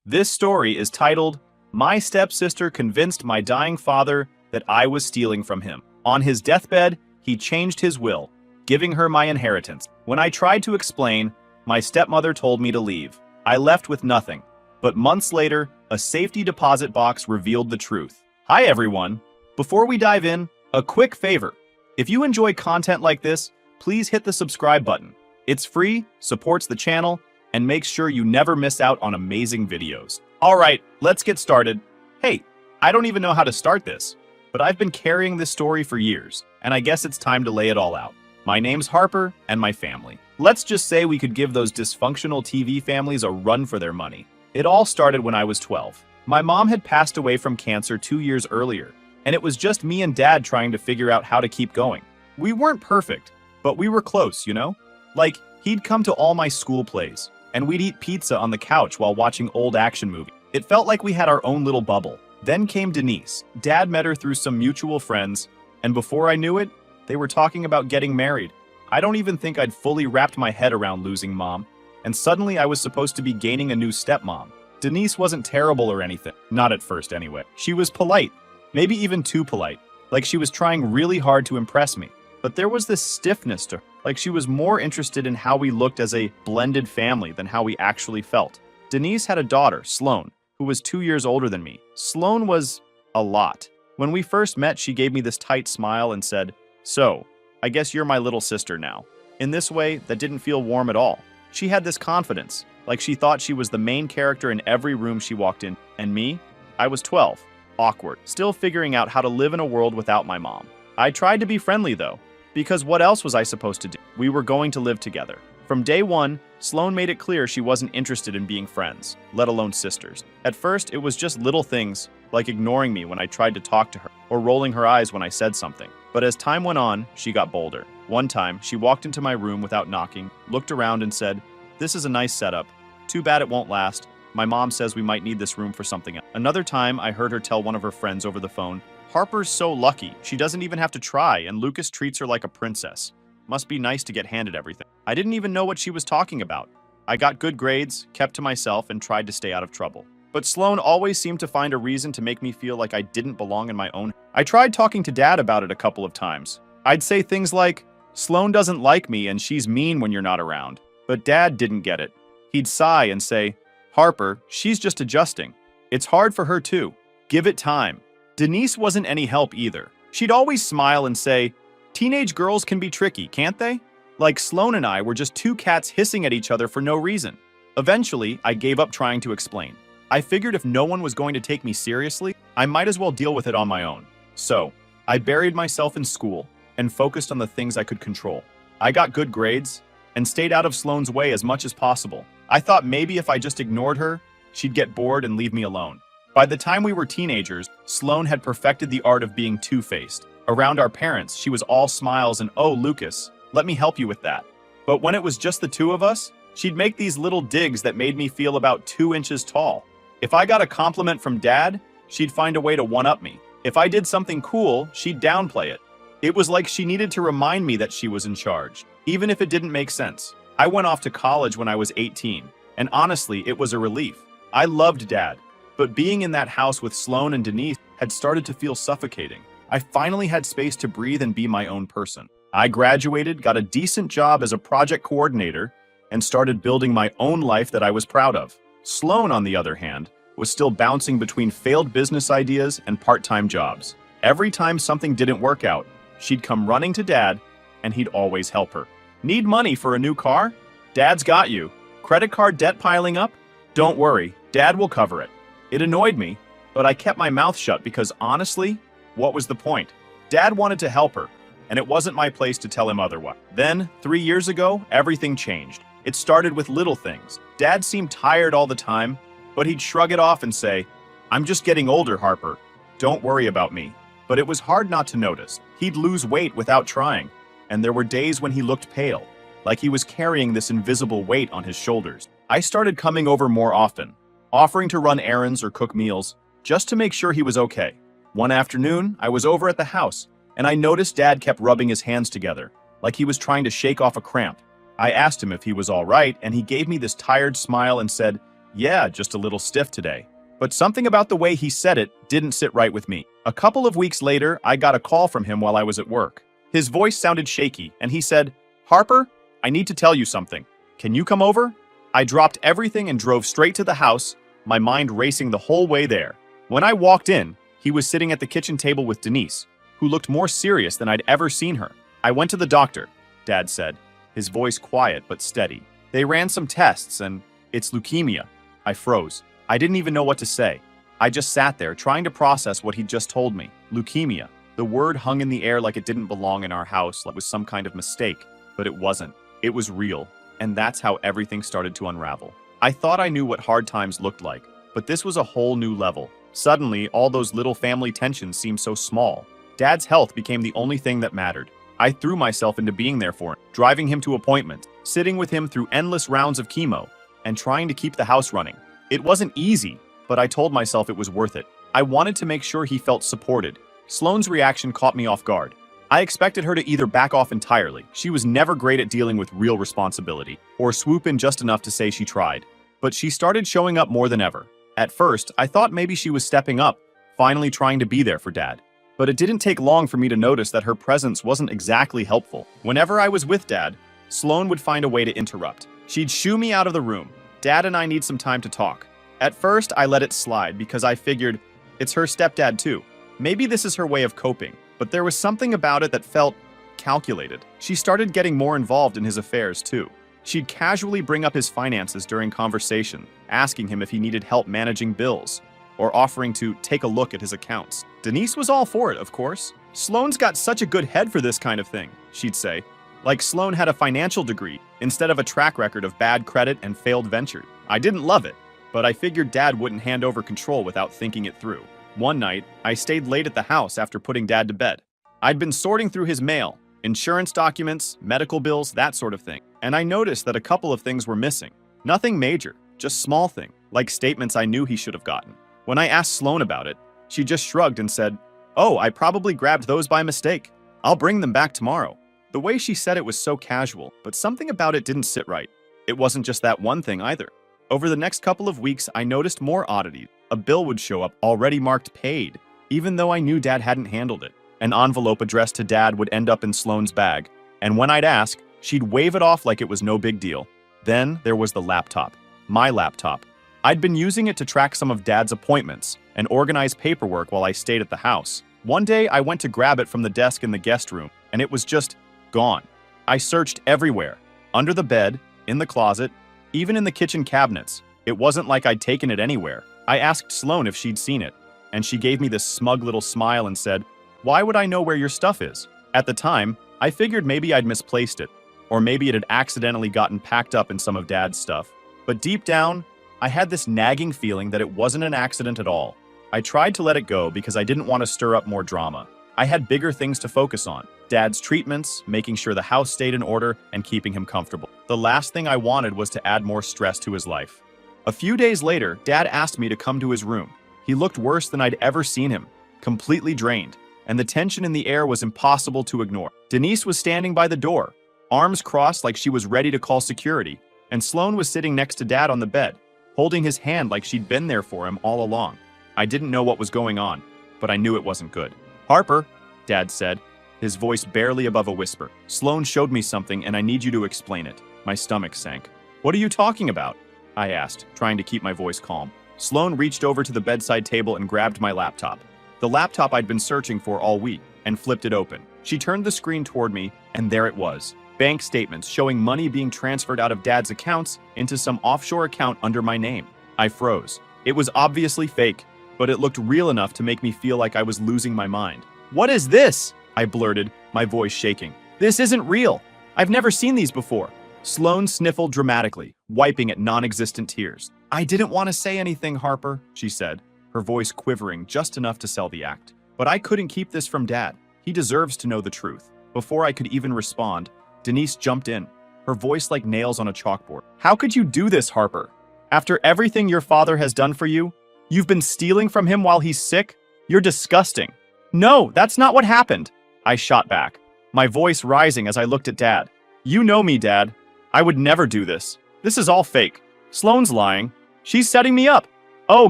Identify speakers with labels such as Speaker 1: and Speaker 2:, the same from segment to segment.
Speaker 1: This story is titled, My Stepsister Convinced My Dying Father That I Was Stealing from Him. On his deathbed, he changed his will, giving her my inheritance. When I tried to explain, my stepmother told me to leave. I left with nothing. But months later, a safety deposit box revealed the truth. Hi everyone! Before we dive in, a quick favor. If you enjoy content like this, please hit the subscribe button. It's free, supports the channel, and makes sure you never miss out on amazing videos. Alright, let's get started. Hey, I don't even know how to start this, but I've been carrying this story for years, and I guess it's time to lay it all out. My name's Harper, and my family. Let's just say we could give those dysfunctional TV families a run for their money. It all started when I was 12. My mom had passed away from cancer 2 years earlier, and it was just me and Dad trying to figure out how to keep going. We weren't perfect, but we were close, you know? Like, he'd come to all my school plays, and we'd eat pizza on the couch while watching old action movies. It felt like we had our own little bubble. Then came Denise. Dad met her through some mutual friends, and before I knew it, they were talking about getting married. I don't even think I'd fully wrapped my head around losing Mom, and suddenly I was supposed to be gaining a new stepmom. Denise wasn't terrible or anything, not at first anyway. She was polite, maybe even too polite, like she was trying really hard to impress me. But there was this stiffness to her, like she was more interested in how we looked as a blended family than how we actually felt. Denise had a daughter, Sloane, who was 2 years older than me. Sloane was a lot. When we first met, she gave me this tight smile and said, "So, I guess you're my little sister now." In this way, that didn't feel warm at all. She had this confidence, like she thought she was the main character in every room she walked in. And me? I was 12, awkward, still figuring out how to live in a world without my mom. I tried to be friendly though, because what else was I supposed to do? We were going to live together. From day one, Sloane made it clear she wasn't interested in being friends, let alone sisters. At first, it was just little things, like ignoring me when I tried to talk to her, or rolling her eyes when I said something. But as time went on, she got bolder. One time, she walked into my room without knocking, looked around and said, "This is a nice setup. Too bad it won't last. My mom says we might need this room for something else." Another time, I heard her tell one of her friends over the phone, "Harper's so lucky. She doesn't even have to try, and Lucas treats her like a princess. Must be nice to get handed everything." I didn't even know what she was talking about. I got good grades, kept to myself, and tried to stay out of trouble. But Sloane always seemed to find a reason to make me feel like I didn't belong in my own. I tried talking to Dad about it a couple of times. I'd say things like, "Sloane doesn't like me and she's mean when you're not around." But Dad didn't get it. He'd sigh and say, "Harper, she's just adjusting. It's hard for her too. Give it time." Denise wasn't any help either. She'd always smile and say, "Teenage girls can be tricky, can't they?" Like Sloane and I were just two cats hissing at each other for no reason. Eventually, I gave up trying to explain. I figured if no one was going to take me seriously, I might as well deal with it on my own. So, I buried myself in school and focused on the things I could control. I got good grades and stayed out of Sloane's way as much as possible. I thought maybe if I just ignored her, she'd get bored and leave me alone. By the time we were teenagers, Sloane had perfected the art of being two-faced. Around our parents, she was all smiles and, "Oh, Lucas, let me help you with that." But when it was just the two of us, she'd make these little digs that made me feel about 2 inches tall. If I got a compliment from Dad, she'd find a way to one-up me. If I did something cool, she'd downplay it. It was like she needed to remind me that she was in charge, even if it didn't make sense. I went off to college when I was 18, and honestly, it was a relief. I loved Dad, but being in that house with Sloane and Denise had started to feel suffocating. I finally had space to breathe and be my own person. I graduated, got a decent job as a project coordinator, and started building my own life that I was proud of. Sloane, on the other hand, was still bouncing between failed business ideas and part-time jobs. Every time something didn't work out, she'd come running to Dad, and he'd always help her. "Need money for a new car? Dad's got you. Credit card debt piling up? Don't worry, Dad will cover it." It annoyed me, but I kept my mouth shut because honestly, what was the point? Dad wanted to help her, and it wasn't my place to tell him otherwise. Then, 3 years ago, everything changed. It started with little things. Dad seemed tired all the time, but he'd shrug it off and say, "I'm just getting older, Harper. Don't worry about me." But it was hard not to notice. He'd lose weight without trying, and there were days when he looked pale, like he was carrying this invisible weight on his shoulders. I started coming over more often, offering to run errands or cook meals, just to make sure he was okay. One afternoon, I was over at the house, and I noticed Dad kept rubbing his hands together, like he was trying to shake off a cramp. I asked him if he was all right, and he gave me this tired smile and said, Yeah, just a little stiff today. But something about the way he said it didn't sit right with me. A couple of weeks later, I got a call from him while I was at work. His voice sounded shaky, and he said, "Harper, I need to tell you something. Can you come over?" I dropped everything and drove straight to the house, my mind racing the whole way there. When I walked in, he was sitting at the kitchen table with Denise, who looked more serious than I'd ever seen her. "I went to the doctor," Dad said, his voice quiet but steady. "They ran some tests and it's leukemia." I froze. I didn't even know what to say. I just sat there trying to process what he'd just told me. Leukemia. The word hung in the air like it didn't belong in our house, like it was some kind of mistake. But it wasn't. It was real. And that's how everything started to unravel. I thought I knew what hard times looked like, but this was a whole new level. Suddenly, all those little family tensions seemed so small. Dad's health became the only thing that mattered. I threw myself into being there for him, driving him to appointments, sitting with him through endless rounds of chemo, and trying to keep the house running. It wasn't easy, but I told myself it was worth it. I wanted to make sure he felt supported. Sloane's reaction caught me off guard. I expected her to either back off entirely, she was never great at dealing with real responsibility, or swoop in just enough to say she tried. But she started showing up more than ever. At first, I thought maybe she was stepping up, finally trying to be there for Dad. But it didn't take long for me to notice that her presence wasn't exactly helpful. Whenever I was with Dad, Sloane would find a way to interrupt. She'd shoo me out of the room. "Dad and I need some time to talk." At first, I let it slide because I figured it's her stepdad too. Maybe this is her way of coping, but there was something about it that felt calculated. She started getting more involved in his affairs too. She'd casually bring up his finances during conversation, asking him if he needed help managing bills, or offering to take a look at his accounts. Denise was all for it, of course. "Sloane's got such a good head for this kind of thing," she'd say. Like Sloane had a financial degree, instead of a track record of bad credit and failed ventures. I didn't love it, but I figured Dad wouldn't hand over control without thinking it through. One night, I stayed late at the house after putting Dad to bed. I'd been sorting through his mail, insurance documents, medical bills, that sort of thing, and I noticed that a couple of things were missing. Nothing major, just small things, like statements I knew he should have gotten. When I asked Sloane about it, she just shrugged and said, "Oh, I probably grabbed those by mistake. I'll bring them back tomorrow." The way she said it was so casual, but something about it didn't sit right. It wasn't just that one thing either. Over the next couple of weeks, I noticed more oddities. A bill would show up already marked paid, even though I knew Dad hadn't handled it. An envelope addressed to Dad would end up in Sloane's bag, and when I'd ask, she'd wave it off like it was no big deal. Then there was the laptop. My laptop. I'd been using it to track some of Dad's appointments and organize paperwork while I stayed at the house. One day, I went to grab it from the desk in the guest room, and it was just gone. I searched everywhere. Under the bed, in the closet, even in the kitchen cabinets. It wasn't like I'd taken it anywhere. I asked Sloane if she'd seen it, and she gave me this smug little smile and said, "Why would I know where your stuff is?" At the time, I figured maybe I'd misplaced it, or maybe it had accidentally gotten packed up in some of Dad's stuff. But deep down, I had this nagging feeling that it wasn't an accident at all. I tried to let it go because I didn't want to stir up more drama. I had bigger things to focus on. Dad's treatments, making sure the house stayed in order, and keeping him comfortable. The last thing I wanted was to add more stress to his life. A few days later, Dad asked me to come to his room. He looked worse than I'd ever seen him, completely drained, and the tension in the air was impossible to ignore. Denise was standing by the door, arms crossed like she was ready to call security, and Sloane was sitting next to Dad on the bed, holding his hand like she'd been there for him all along. I didn't know what was going on, but I knew it wasn't good. "Harper," Dad said, his voice barely above a whisper. "Sloane showed me something and I need you to explain it." My stomach sank. "What are you talking about?" I asked, trying to keep my voice calm. Sloane reached over to the bedside table and grabbed my laptop. The laptop I'd been searching for all week, and flipped it open. She turned the screen toward me, and there it was. Bank statements showing money being transferred out of Dad's accounts into some offshore account under my name. I froze. It was obviously fake, but it looked real enough to make me feel like I was losing my mind. "What is this?" I blurted, my voice shaking. "This isn't real. I've never seen these before." Sloane sniffled dramatically, wiping at non-existent tears. "I didn't want to say anything, Harper," she said, her voice quivering just enough to sell the act. "But I couldn't keep this from Dad. He deserves to know the truth." Before I could even respond, Denise jumped in, her voice like nails on a chalkboard. "How could you do this, Harper? After everything your father has done for you? You've been stealing from him while he's sick? You're disgusting." "No, that's not what happened," I shot back, my voice rising as I looked at Dad. "You know me, Dad. I would never do this. This is all fake. Sloane's lying. She's setting me up. Oh,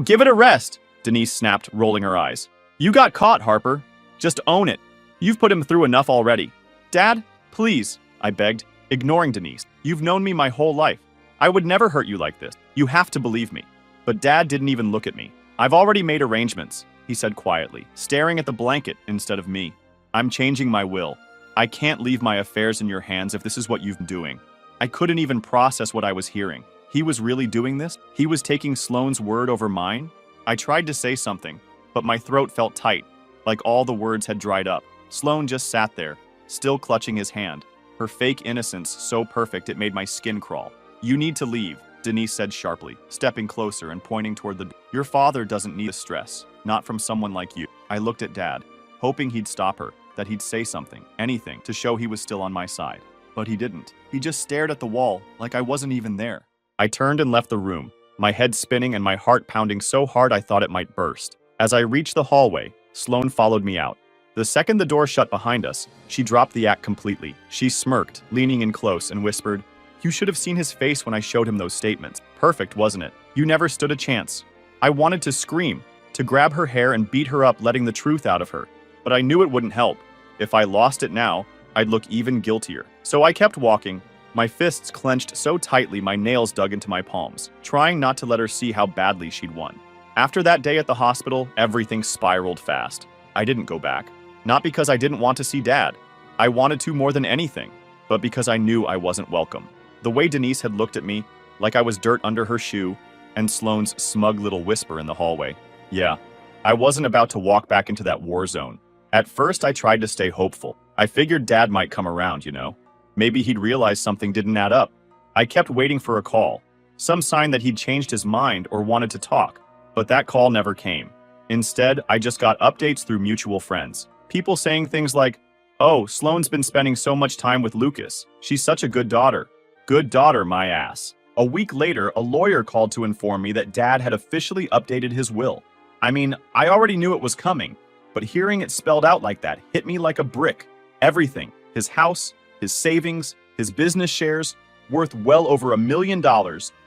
Speaker 1: give it a rest, Denise snapped, rolling her eyes. You got caught, Harper. Just own it. You've put him through enough already. Dad, please, I begged, ignoring Denise. You've known me my whole life. I would never hurt you like this. You have to believe me. But Dad didn't even look at me. I've already made arrangements, he said quietly, staring at the blanket instead of me. I'm changing my will. I can't leave my affairs in your hands if this is what you've been doing. I couldn't even process what I was hearing. He was really doing this? He was taking Sloane's word over mine? I tried to say something, but my throat felt tight, like all the words had dried up. Sloane just sat there, still clutching his hand, her fake innocence so perfect it made my skin crawl. You need to leave, Denise said sharply, stepping closer and pointing toward the door. Your father doesn't need the stress, not from someone like you. I looked at Dad, hoping he'd stop her, that he'd say something, anything, to show he was still on my side. But he didn't. He just stared at the wall, like I wasn't even there. I turned and left the room, my head spinning and my heart pounding so hard I thought it might burst. As I reached the hallway, Sloane followed me out. The second the door shut behind us, she dropped the act completely. She smirked, leaning in close, and whispered, You should have seen his face when I showed him those statements. Perfect, wasn't it? You never stood a chance. I wanted to scream, to grab her hair and beat her up, letting the truth out of her. But I knew it wouldn't help. If I lost it now, I'd look even guiltier. So I kept walking, my fists clenched so tightly my nails dug into my palms, trying not to let her see how badly she'd won. After that day at the hospital, everything spiraled fast. I didn't go back. Not because I didn't want to see Dad. I wanted to more than anything, but because I knew I wasn't welcome. The way Denise had looked at me, like I was dirt under her shoe, and Sloane's smug little whisper in the hallway. Yeah, I wasn't about to walk back into that war zone. At first, I tried to stay hopeful. I figured Dad might come around, you know. Maybe he'd realize something didn't add up. I kept waiting for a call, some sign that he'd changed his mind or wanted to talk, but that call never came. Instead, I just got updates through mutual friends. People saying things like, Oh, Sloane's been spending so much time with Lucas. She's such a good daughter. Good daughter, my ass. A week later, a lawyer called to inform me that Dad had officially updated his will. I mean, I already knew it was coming, but hearing it spelled out like that hit me like a brick. Everything, his house, his savings, his business shares, worth well over $1 million,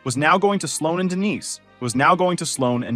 Speaker 1: was now going to Sloane and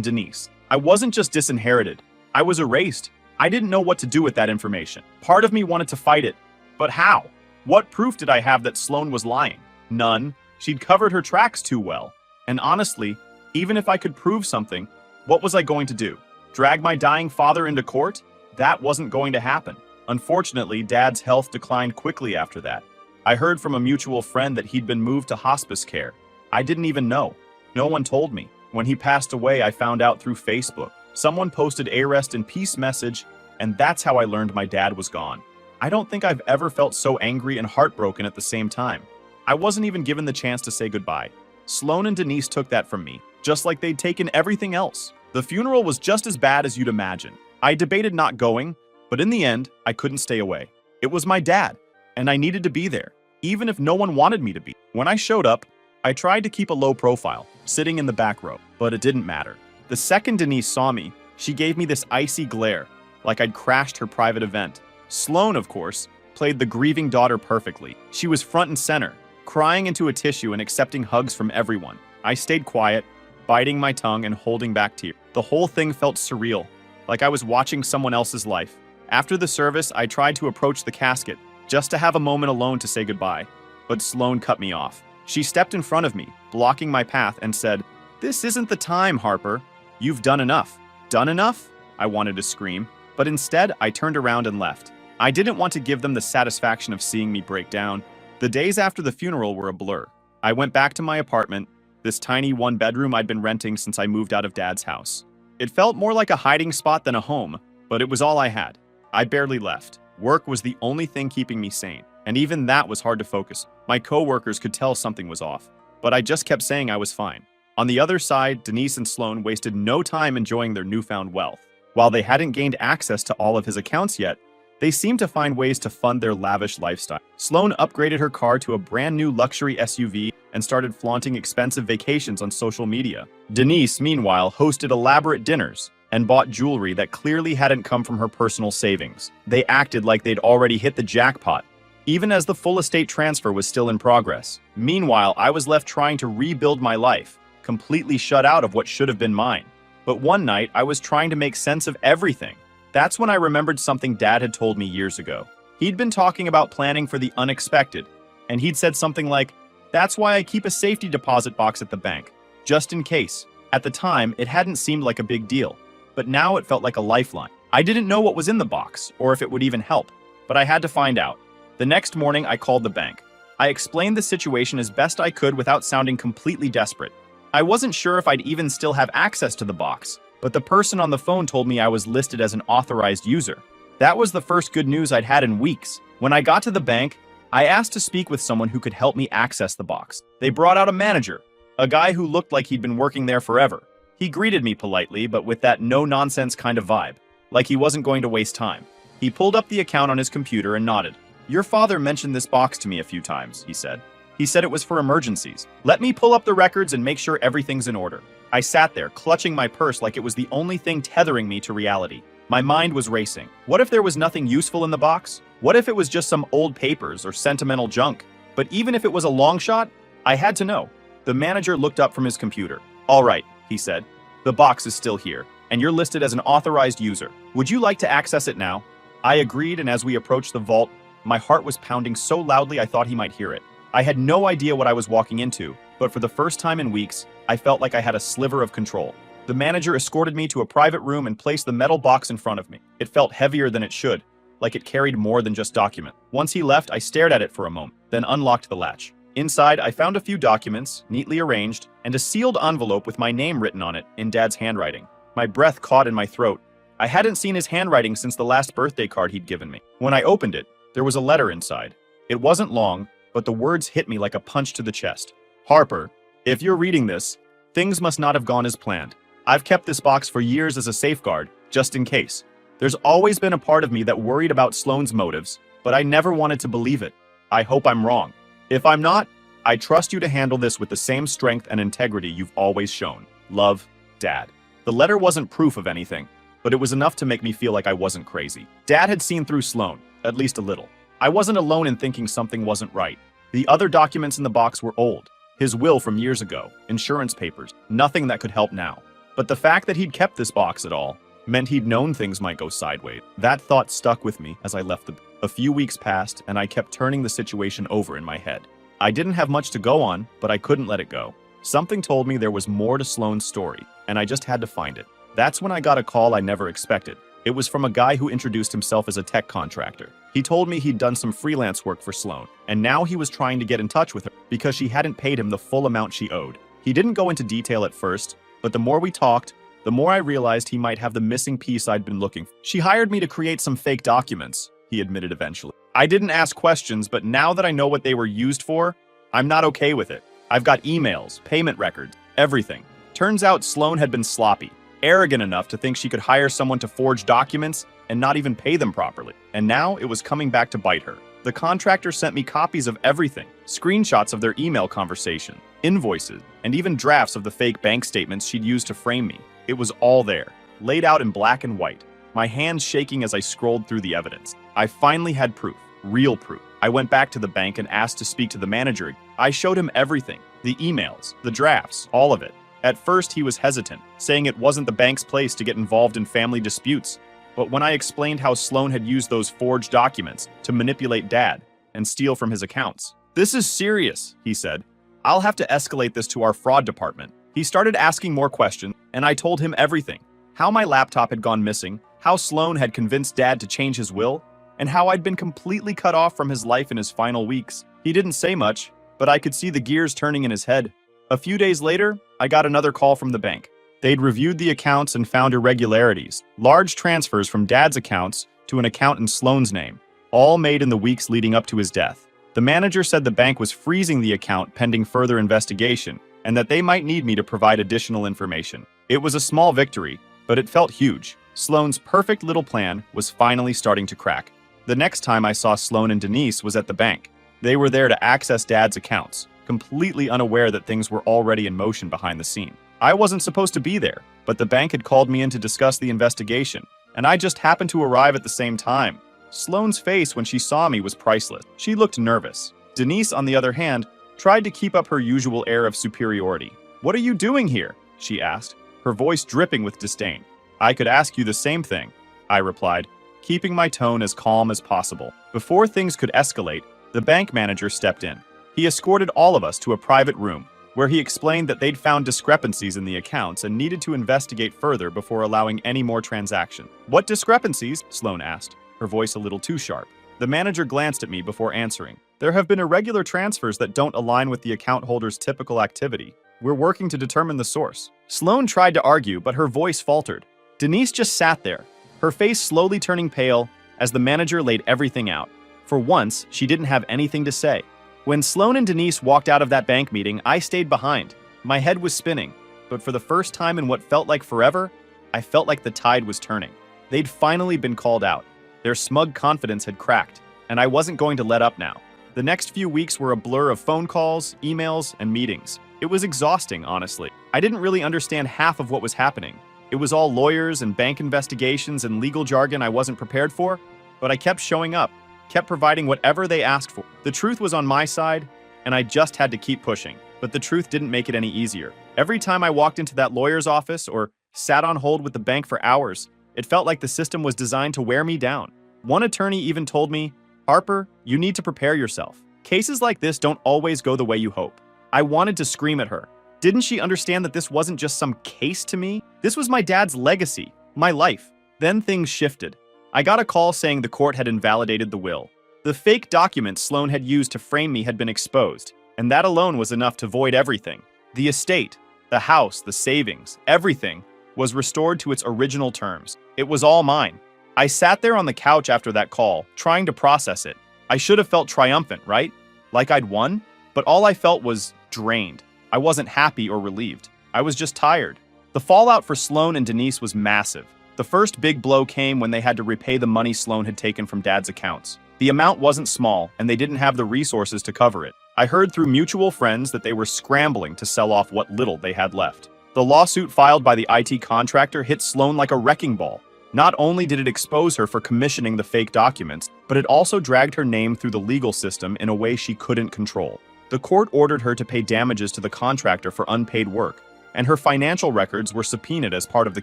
Speaker 1: Denise. I wasn't just disinherited. I was erased. I didn't know what to do with that information. Part of me wanted to fight it. But how? What proof did I have that Sloane was lying? None. She'd covered her tracks too well. And honestly, even if I could prove something, what was I going to do? Drag my dying father into court? That wasn't going to happen. Unfortunately, Dad's health declined quickly after that. I heard from a mutual friend that he'd been moved to hospice care. I didn't even know. No one told me. When he passed away, I found out through Facebook. Someone posted a rest in peace message, and that's how I learned my dad was gone. I don't think I've ever felt so angry and heartbroken at the same time. I wasn't even given the chance to say goodbye. Sloane and Denise took that from me, just like they'd taken everything else. The funeral was just as bad as you'd imagine. I debated not going, but in the end, I couldn't stay away. It was my dad, and I needed to be there, even if no one wanted me to be. When I showed up, I tried to keep a low profile, sitting in the back row, but it didn't matter. The second Denise saw me, she gave me this icy glare, like I'd crashed her private event. Sloane, of course, played the grieving daughter perfectly. She was front and center, crying into a tissue and accepting hugs from everyone. I stayed quiet, biting my tongue and holding back tears. The whole thing felt surreal, like I was watching someone else's life. After the service, I tried to approach the casket, just to have a moment alone to say goodbye. But Sloane cut me off. She stepped in front of me, blocking my path, and said, This isn't the time, Harper. You've done enough. Done enough? I wanted to scream, but instead I turned around and left. I didn't want to give them the satisfaction of seeing me break down. The days after the funeral were a blur. I went back to my apartment, this tiny one-bedroom I'd been renting since I moved out of Dad's house. It felt more like a hiding spot than a home, but it was all I had. I barely left. Work was the only thing keeping me sane, and even that was hard to focus. My coworkers could tell something was off, but I just kept saying I was fine. On the other side, Denise and Sloane wasted no time enjoying their newfound wealth. While they hadn't gained access to all of his accounts yet, they seemed to find ways to fund their lavish lifestyle. Sloane upgraded her car to a brand new luxury SUV and started flaunting expensive vacations on social media. Denise, meanwhile, hosted elaborate dinners and bought jewelry that clearly hadn't come from her personal savings. They acted like they'd already hit the jackpot, even as the full estate transfer was still in progress. Meanwhile, I was left trying to rebuild my life, completely shut out of what should have been mine. But one night, I was trying to make sense of everything. That's when I remembered something Dad had told me years ago. He'd been talking about planning for the unexpected, and he'd said something like, "That's why I keep a safety deposit box at the bank, just in case." At the time, it hadn't seemed like a big deal, but now it felt like a lifeline. I didn't know what was in the box, or if it would even help, but I had to find out. The next morning, I called the bank. I explained the situation as best I could without sounding completely desperate. I wasn't sure if I'd even still have access to the box, but the person on the phone told me I was listed as an authorized user. That was the first good news I'd had in weeks. When I got to the bank, I asked to speak with someone who could help me access the box. They brought out a manager, a guy who looked like he'd been working there forever. He greeted me politely, but with that no-nonsense kind of vibe, like he wasn't going to waste time. He pulled up the account on his computer and nodded. "Your father mentioned this box to me a few times," he said. "He said it was for emergencies. Let me pull up the records and make sure everything's in order." I sat there, clutching my purse like it was the only thing tethering me to reality. My mind was racing. What if there was nothing useful in the box? What if it was just some old papers or sentimental junk? But even if it was a long shot, I had to know. The manager looked up from his computer. "All right," he said. "The box is still here, and you're listed as an authorized user. Would you like to access it now?" I agreed, and as we approached the vault, my heart was pounding so loudly I thought he might hear it. I had no idea what I was walking into, but for the first time in weeks, I felt like I had a sliver of control. The manager escorted me to a private room and placed the metal box in front of me. It felt heavier than it should, like it carried more than just documents. Once he left, I stared at it for a moment, then unlocked the latch. Inside, I found a few documents, neatly arranged, and a sealed envelope with my name written on it in Dad's handwriting. My breath caught in my throat. I hadn't seen his handwriting since the last birthday card he'd given me. When I opened it, there was a letter inside. It wasn't long, but the words hit me like a punch to the chest. "Harper, if you're reading this, things must not have gone as planned. I've kept this box for years as a safeguard, just in case. There's always been a part of me that worried about Sloane's motives, but I never wanted to believe it. I hope I'm wrong. If I'm not, I trust you to handle this with the same strength and integrity you've always shown. Love, Dad." The letter wasn't proof of anything, but it was enough to make me feel like I wasn't crazy. Dad had seen through Sloane, at least a little. I wasn't alone in thinking something wasn't right. The other documents in the box were old. His will from years ago, insurance papers, nothing that could help now. But the fact that he'd kept this box at all meant he'd known things might go sideways. That thought stuck with me as I left the... A few weeks passed, and I kept turning the situation over in my head. I didn't have much to go on, but I couldn't let it go. Something told me there was more to Sloane's story, and I just had to find it. That's when I got a call I never expected. It was from a guy who introduced himself as a tech contractor. He told me he'd done some freelance work for Sloane, and now he was trying to get in touch with her because she hadn't paid him the full amount she owed. He didn't go into detail at first, but the more we talked, the more I realized he might have the missing piece I'd been looking for. "She hired me to create some fake documents," he admitted eventually. "I didn't ask questions, but now that I know what they were used for, I'm not okay with it. I've got emails, payment records, everything." Turns out Sloane had been sloppy, arrogant enough to think she could hire someone to forge documents and not even pay them properly. And now it was coming back to bite her. The contractor sent me copies of everything, screenshots of their email conversation, invoices, and even drafts of the fake bank statements she'd used to frame me. It was all there, laid out in black and white, my hands shaking as I scrolled through the evidence. I finally had proof, real proof. I went back to the bank and asked to speak to the manager. I showed him everything, the emails, the drafts, all of it. At first, he was hesitant, saying it wasn't the bank's place to get involved in family disputes. But when I explained how Sloane had used those forged documents to manipulate Dad and steal from his accounts, "This is serious," he said. "I'll have to escalate this to our fraud department." He started asking more questions, and I told him everything. How my laptop had gone missing, how Sloane had convinced Dad to change his will, and how I'd been completely cut off from his life in his final weeks. He didn't say much, but I could see the gears turning in his head. A few days later, I got another call from the bank. They'd reviewed the accounts and found irregularities, large transfers from Dad's accounts to an account in Sloane's name, all made in the weeks leading up to his death. The manager said the bank was freezing the account pending further investigation, and that they might need me to provide additional information. It was a small victory, but it felt huge. Sloane's perfect little plan was finally starting to crack. The next time I saw Sloane and Denise was at the bank. They were there to access Dad's accounts, completely unaware that things were already in motion behind the scene. I wasn't supposed to be there, but the bank had called me in to discuss the investigation, and I just happened to arrive at the same time. Sloane's face when she saw me was priceless. She looked nervous. Denise, on the other hand, tried to keep up her usual air of superiority. "What are you doing here?" she asked, her voice dripping with disdain. "I could ask you the same thing," I replied, keeping my tone as calm as possible. Before things could escalate, the bank manager stepped in. He escorted all of us to a private room, where he explained that they'd found discrepancies in the accounts and needed to investigate further before allowing any more transaction. "What discrepancies?" Sloan asked, her voice a little too sharp. The manager glanced at me before answering. "There have been irregular transfers that don't align with the account holder's typical activity. We're working to determine the source." Sloan tried to argue, but her voice faltered. Denise just sat there, her face slowly turning pale as the manager laid everything out. For once, she didn't have anything to say. When Sloan and Denise walked out of that bank meeting, I stayed behind. My head was spinning, but for the first time in what felt like forever, I felt like the tide was turning. They'd finally been called out. Their smug confidence had cracked, and I wasn't going to let up now. The next few weeks were a blur of phone calls, emails, and meetings. It was exhausting, honestly. I didn't really understand half of what was happening. It was all lawyers and bank investigations and legal jargon I wasn't prepared for, but I kept showing up, kept providing whatever they asked for. The truth was on my side, and I just had to keep pushing. But the truth didn't make it any easier. Every time I walked into that lawyer's office or sat on hold with the bank for hours, it felt like the system was designed to wear me down. One attorney even told me, "Harper, you need to prepare yourself. Cases like this don't always go the way you hope." I wanted to scream at her. Didn't she understand that this wasn't just some case to me? This was my dad's legacy, my life. Then things shifted. I got a call saying the court had invalidated the will. The fake documents Sloan had used to frame me had been exposed, and that alone was enough to void everything. The estate, the house, the savings, everything was restored to its original terms. It was all mine. I sat there on the couch after that call, trying to process it. I should have felt triumphant, right? Like I'd won? But all I felt was drained. I wasn't happy or relieved. I was just tired. The fallout for Sloan and Denise was massive. The first big blow came when they had to repay the money Sloan had taken from Dad's accounts. The amount wasn't small, and they didn't have the resources to cover it. I heard through mutual friends that they were scrambling to sell off what little they had left. The lawsuit filed by the IT contractor hit Sloan like a wrecking ball. Not only did it expose her for commissioning the fake documents, but it also dragged her name through the legal system in a way she couldn't control. The court ordered her to pay damages to the contractor for unpaid work, and her financial records were subpoenaed as part of the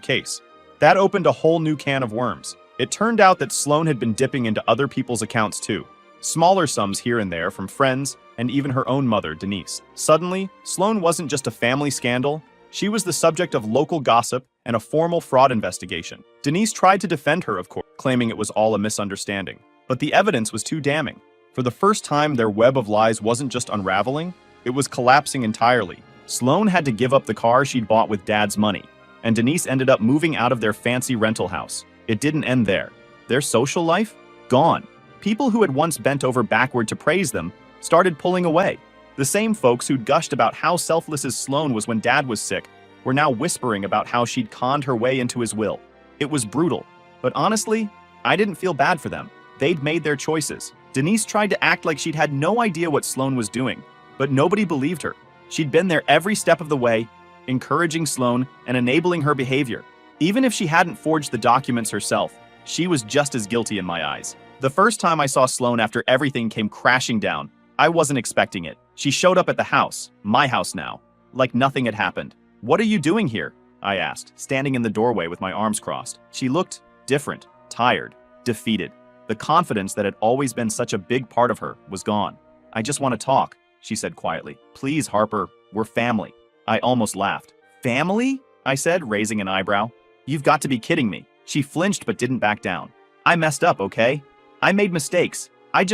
Speaker 1: case. That opened a whole new can of worms. It turned out that Sloan had been dipping into other people's accounts too. Smaller sums here and there from friends, and even her own mother, Denise. Suddenly, Sloan wasn't just a family scandal, she was the subject of local gossip and a formal fraud investigation. Denise tried to defend her, of course, claiming it was all a misunderstanding. But the evidence was too damning. For the first time, their web of lies wasn't just unraveling, it was collapsing entirely. Sloan had to give up the car she'd bought with Dad's money, and Denise ended up moving out of their fancy rental house. It didn't end there. Their social life? Gone. People who had once bent over backward to praise them started pulling away. The same folks who'd gushed about how selfless as Sloan was when Dad was sick were now whispering about how she'd conned her way into his will. It was brutal, but honestly, I didn't feel bad for them. They'd made their choices. Denise tried to act like she'd had no idea what Sloan was doing, but nobody believed her. She'd been there every step of the way, encouraging Sloan and enabling her behavior. Even if she hadn't forged the documents herself, she was just as guilty in my eyes. The first time I saw Sloan after everything came crashing down, I wasn't expecting it. She showed up at the house, my house now, like nothing had happened. "What are you doing here?" I asked, standing in the doorway with my arms crossed. She looked different, tired, defeated. The confidence that had always been such a big part of her was gone. "I just want to talk," she said quietly. "Please, Harper, we're family." I almost laughed. "Family?" I said, raising an eyebrow. "You've got to be kidding me." She flinched but didn't back down. "I messed up, okay? I made mistakes. I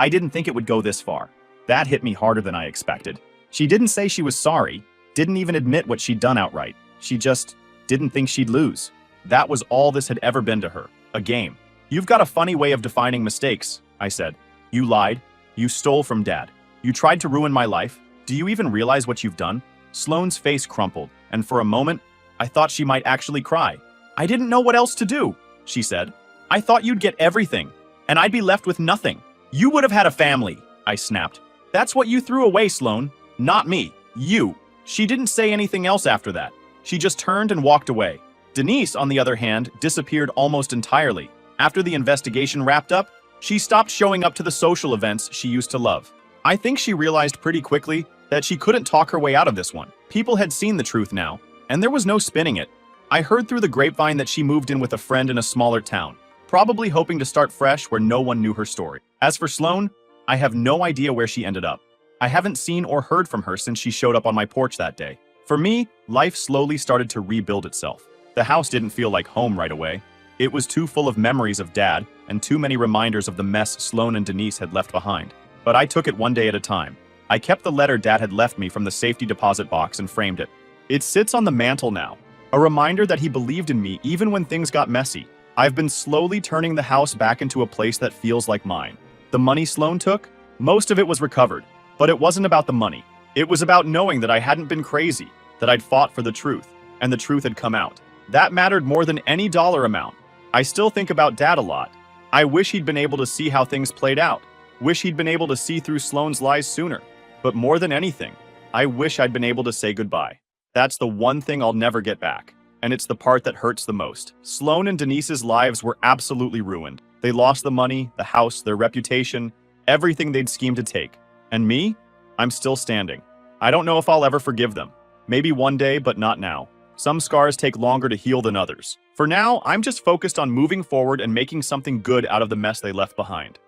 Speaker 1: didn't think it would go this far." That hit me harder than I expected. She didn't say she was sorry, didn't even admit what she'd done outright. She just didn't think she'd lose. That was all this had ever been to her, a game. "You've got a funny way of defining mistakes," I said. "You lied. You stole from Dad. You tried to ruin my life. Do you even realize what you've done?" Sloane's face crumpled, and for a moment, I thought she might actually cry. "I didn't know what else to do," she said. "I thought you'd get everything, and I'd be left with nothing. You would have had a family," I snapped. "That's what you threw away, Sloan. Not me. You." She didn't say anything else after that. She just turned and walked away. Denise, on the other hand, disappeared almost entirely. After the investigation wrapped up, she stopped showing up to the social events she used to love. I think she realized pretty quickly that she couldn't talk her way out of this one. People had seen the truth now, and there was no spinning it. I heard through the grapevine that she moved in with a friend in a smaller town, probably hoping to start fresh where no one knew her story. As for Sloane, I have no idea where she ended up. I haven't seen or heard from her since she showed up on my porch that day. For me, life slowly started to rebuild itself. The house didn't feel like home right away. It was too full of memories of Dad and too many reminders of the mess Sloane and Denise had left behind. But I took it one day at a time. I kept the letter Dad had left me from the safety deposit box and framed it. It sits on the mantle now, a reminder that he believed in me even when things got messy. I've been slowly turning the house back into a place that feels like mine. The money Sloane took? Most of it was recovered, but it wasn't about the money. It was about knowing that I hadn't been crazy, that I'd fought for the truth, and the truth had come out. That mattered more than any dollar amount. I still think about Dad a lot. I wish he'd been able to see how things played out. Wish he'd been able to see through Sloane's lies sooner. But more than anything, I wish I'd been able to say goodbye. That's the one thing I'll never get back. And it's the part that hurts the most. Sloane and Denise's lives were absolutely ruined. They lost the money, the house, their reputation, everything they'd schemed to take. And me? I'm still standing. I don't know if I'll ever forgive them. Maybe one day, but not now. Some scars take longer to heal than others. For now, I'm just focused on moving forward and making something good out of the mess they left behind.